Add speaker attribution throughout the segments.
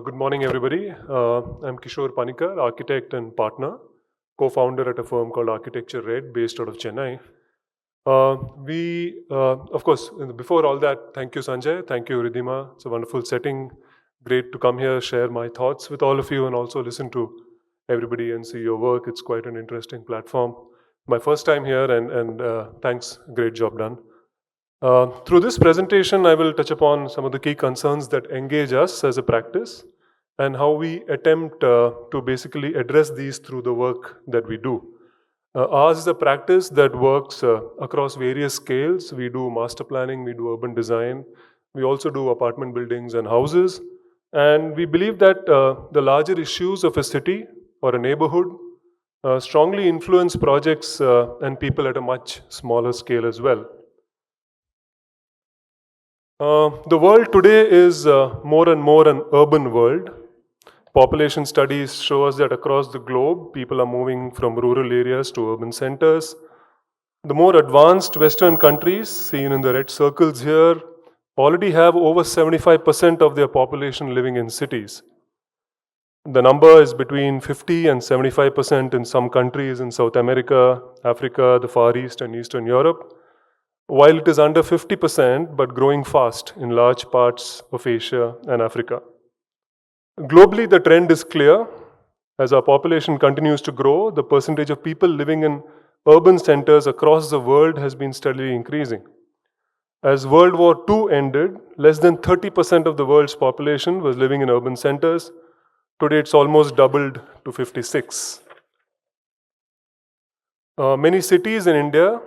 Speaker 1: Good morning, everybody. I'm Kishore Panikkar, architect and partner, co-founder at a firm called Architecture Red, based out of Chennai. Of course, before all that, thank you, Sanjay. Thank you, Ridhima. It's a wonderful setting. Great to come here, share my thoughts with all of you, and also listen to everybody and see your work. It's quite an interesting platform. My first time here, and thanks. Great job done. Through this presentation, I will touch upon some of the key concerns that engage us as a practice and how we attempt to basically address these through the work that we do. Ours is a practice that works across various scales. We do master planning, we do urban design, we also do apartment buildings and houses. And we believe that the larger issues of a city or a neighborhood strongly influence projects and people at a much smaller scale as well. The world today is more and more an urban world. Population studies show us that across the globe, people are moving from rural areas to urban centers. The more advanced Western countries, seen in the red circles here, already have over 75% of their population living in cities. The number is between 50 and 75% in some countries in South America, Africa, the Far East, and Eastern Europe, while it is under 50% but growing fast in large parts of Asia and Africa. Globally, the trend is clear. As our population continues to grow, the percentage of people living in urban centers across the world has been steadily increasing. As World War II ended, less than 30% of the world's population was living in urban centers. Today, it's almost doubled to 56. Many cities in India,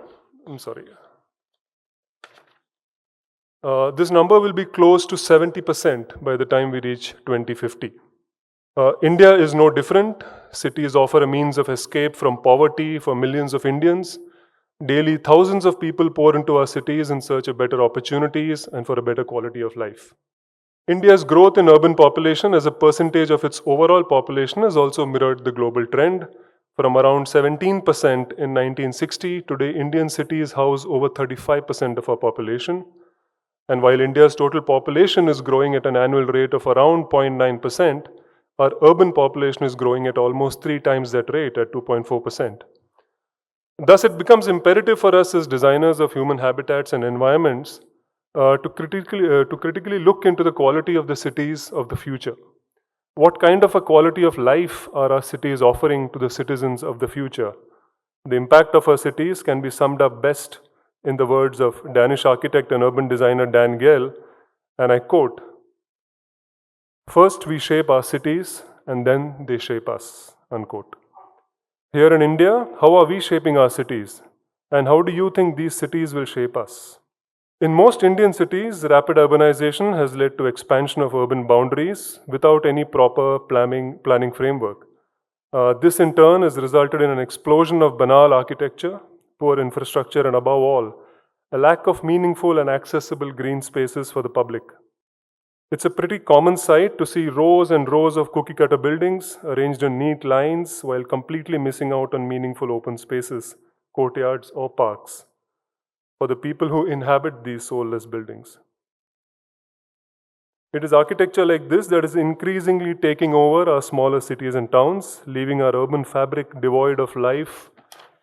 Speaker 1: this number will be close to 70% by the time we reach 2050. India is no different. Cities offer a means of escape from poverty for millions of Indians. Daily, thousands of people pour into our cities in search of better opportunities and for a better quality of life. India's growth in urban population as a percentage of its overall population has also mirrored the global trend. From around 17% in 1960, today Indian cities house over 35% of our population. And while India's total population is growing at an annual rate of around 0.9%, our urban population is growing at almost 3 times that rate at 2.4%. Thus, it becomes imperative for us as designers of human habitats and environments to critically look into the quality of the cities of the future. What kind of a quality of life are our cities offering to the citizens of the future? The impact of our cities can be summed up best in the words of Danish architect and urban designer Dan Gell, and I quote, "First we shape our cities and then they shape us," unquote. Here in India, how are we shaping our cities? And how do you think these cities will shape us? In most Indian cities, rapid urbanization has led to expansion of urban boundaries without any proper planning framework. This in turn has resulted in an explosion of banal architecture, poor infrastructure, and above all, a lack of meaningful and accessible green spaces for the public. It's a pretty common sight to see rows and rows of cookie-cutter buildings arranged in neat lines while completely missing out on meaningful open spaces, courtyards, or parks for the people who inhabit these soulless buildings. It is architecture like this that is increasingly taking over our smaller cities and towns, leaving our urban fabric devoid of life,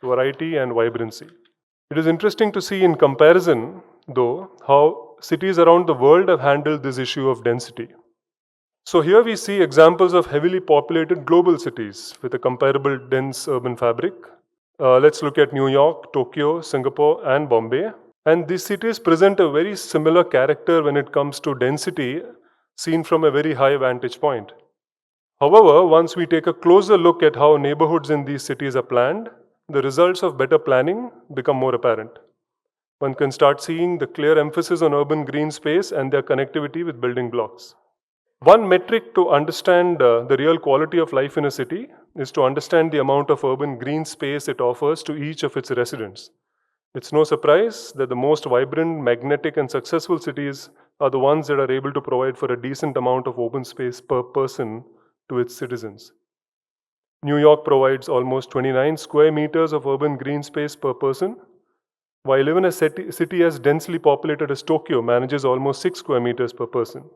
Speaker 1: variety, and vibrancy. It is interesting to see in comparison, though, how cities around the world have handled this issue of density. So here we see examples of heavily populated global cities with a comparable dense urban fabric. Let's look at New York, Tokyo, Singapore, and Bombay. And these cities present a very similar character when it comes to density, seen from a very high vantage point. However, once we take a closer look at how neighborhoods in these cities are planned, the results of better planning become more apparent. One can start seeing the clear emphasis on urban green space and their connectivity with building blocks. One metric to understand the real quality of life in a city is to understand the amount of urban green space it offers to each of its residents. It's no surprise that the most vibrant, magnetic, and successful cities are the ones that are able to provide for a decent amount of open space per person to its citizens. New York provides almost 29 square meters of urban green space per person, while even a city as densely populated as Tokyo manages almost 6 square meters per person.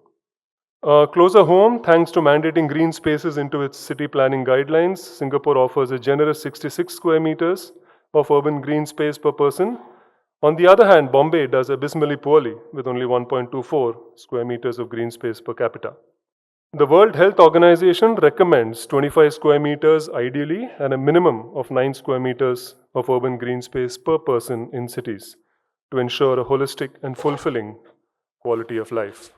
Speaker 1: Closer home, thanks to mandating green spaces into its city planning guidelines, Singapore offers a generous 66 square meters of urban green space per person. On the other hand, Bombay does abysmally poorly with only 1.24 square meters of green space per capita. The World Health Organization recommends 25 square meters ideally and a minimum of 9 square meters of urban green space per person in cities to ensure a holistic and fulfilling quality of life.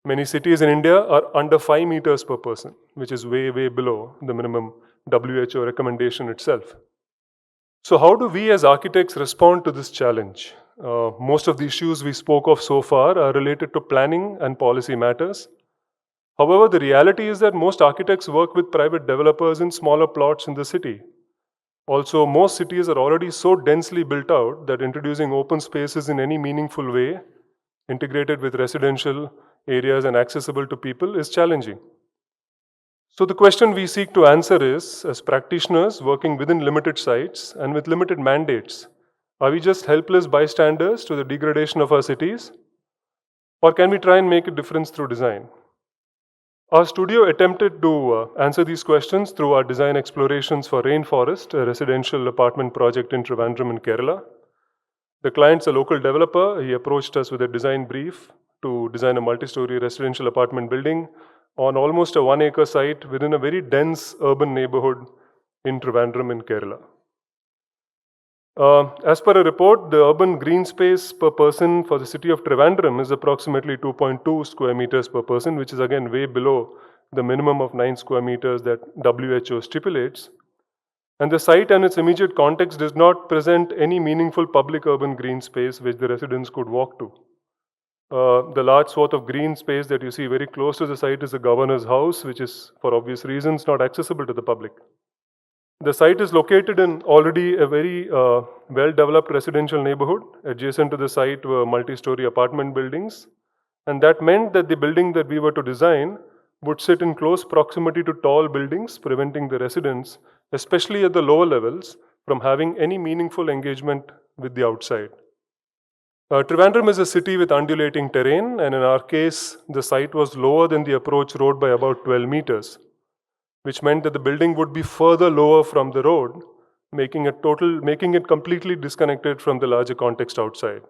Speaker 1: Many cities in India are under 5 meters per person, which is way, way below the minimum WHO recommendation itself. So, how do we as architects respond to this challenge? Most of the issues we spoke of so far are related to planning and policy matters. However, the reality is that most architects work with private developers in smaller plots in the city. Also, most cities are already so densely built out that introducing open spaces in any meaningful way, integrated with residential areas and accessible to people, is challenging. So, the question we seek to answer is, as practitioners working within limited sites and with limited mandates, are we just helpless bystanders to the degradation of our cities? Or can we try and make a difference through design? Our studio attempted to answer these questions through our design explorations for Rainforest, a residential apartment project in Trivandrum in Kerala. The client's a local developer. He approached us with a design brief to design a multi-story residential apartment building on almost a 1 acre site within a very dense urban neighborhood in Trivandrum in Kerala. As per a report, the urban green space per person for the city of Trivandrum is approximately 2.2 square meters per person, which is again way below the minimum of 9 square meters that WHO stipulates. And the site and its immediate context does not present any meaningful public urban green space which the residents could walk to. The large swath of green space that you see very close to the site is the governor's house, which is, for obvious reasons, not accessible to the public. The site is located in already a very well-developed residential neighborhood. Adjacent to the site were multi-story apartment buildings, and that meant that the building that we were to design would sit in close proximity to tall buildings, preventing the residents, especially at the lower levels, from having any meaningful engagement with the outside. Trivandrum is a city with undulating terrain, and in our case, the site was lower than the approach road by about 12 meters, which meant that the building would be further lower from the road, making it completely disconnected from the larger context outside.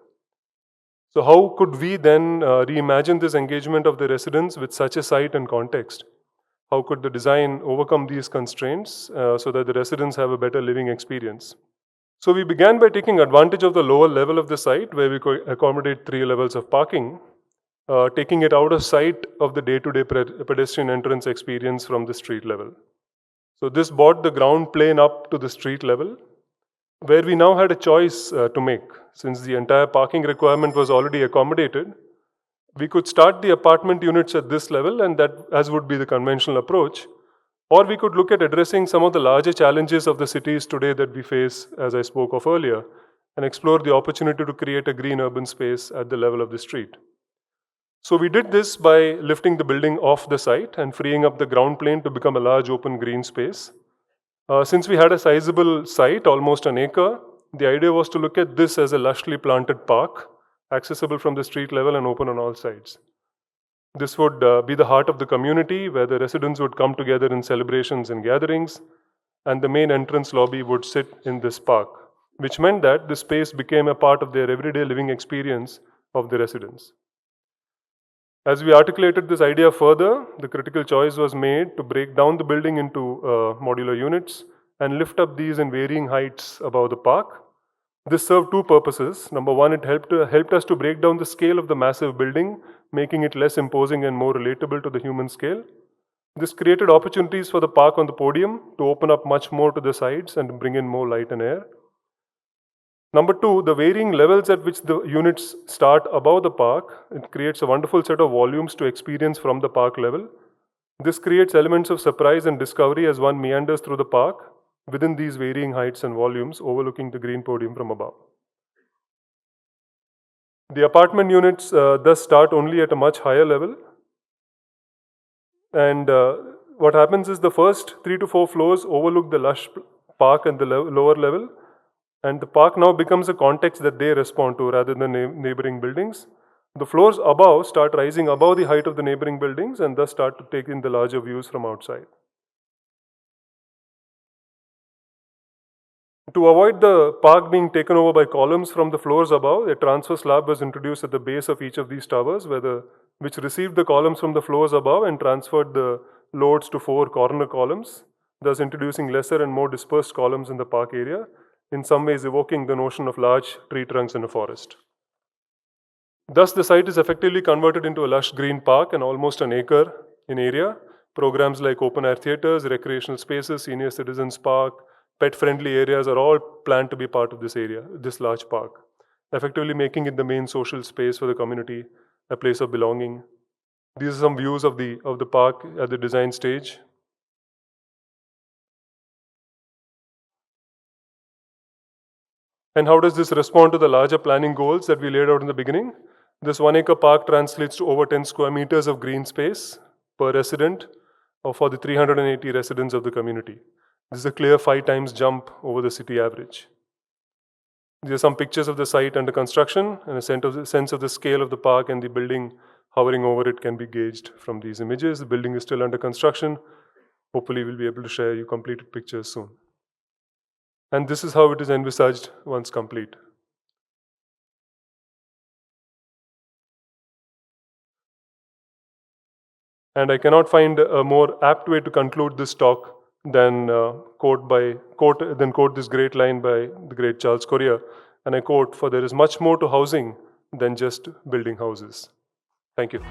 Speaker 1: So how could we then reimagine this engagement of the residents with such a site and context? How could the design overcome these constraints so that the residents have a better living experience? So we began by taking advantage of the lower level of the site where we could accommodate 3 levels of parking, taking it out of sight of the day-to-day pedestrian entrance experience from the street level. So this brought the ground plane up to the street level, where we now had a choice to make. Since the entire parking requirement was already accommodated, we could start the apartment units at this level, and that as would be the conventional approach, or we could look at addressing some of the larger challenges of the cities today that we face, as I spoke of earlier, and explore the opportunity to create a green urban space at the level of the street. So we did this by lifting the building off the site and freeing up the ground plane to become a large open green space. Since we had a sizable site, almost an acre, the idea was to look at this as a lushly planted park, accessible from the street level and open on all sides. This would be the heart of the community, where the residents would come together in celebrations and gatherings, and the main entrance lobby would sit in this park, which meant that the space became a part of their everyday living experience of the residents. As we articulated this idea further, the critical choice was made to break down the building into modular units and lift up these in varying heights above the park. This served two purposes. Number one, it helped us to break down the scale of the massive building, making it less imposing and more relatable to the human scale. This created opportunities for the park on the podium to open up much more to the sides and bring in more light and air. Number two, the varying levels at which the units start above the park, it creates a wonderful set of volumes to experience from the park level. This creates elements of surprise and discovery as one meanders through the park within these varying heights and volumes, overlooking the green podium from above. The apartment units thus start only at a much higher level. And what happens is the first 3 to 4 floors overlook the lush park at the lower level. And the park now becomes a context that they respond to rather than neighboring buildings. The floors above start rising above the height of the neighboring buildings and thus start to take in the larger views from outside. To avoid the park being taken over by columns from the floors above, a transfer slab was introduced at the base of each of these towers, which received the columns from the floors above and transferred the loads to 4 corner columns, thus introducing lesser and more dispersed columns in the park area, in some ways evoking the notion of large tree trunks in a forest. Thus, the site is effectively converted into a lush green park and almost an acre in area. Programs like open air theatres, recreational spaces, senior citizens park, pet friendly areas are all planned to be part of this area, this large park, effectively making it the main social space for the community, a place of belonging. These are some views of the park at the design stage. And how does this respond to the larger planning goals that we laid out in the beginning? This 1 acre park translates to over 10 square meters of green space per resident or for the 380 residents of the community. This is a clear 5 times jump over the city average. These are some pictures of the site under construction, and a sense of the scale of the park and the building hovering over it can be gauged from these images. The building is still under construction. Hopefully, we'll be able to share you completed pictures soon. And this is how it is envisaged once complete. And I cannot find a more apt way to conclude this talk than quote this great line by the great Charles Correa. And I quote, "For there is much more to housing than just building houses." Thank you.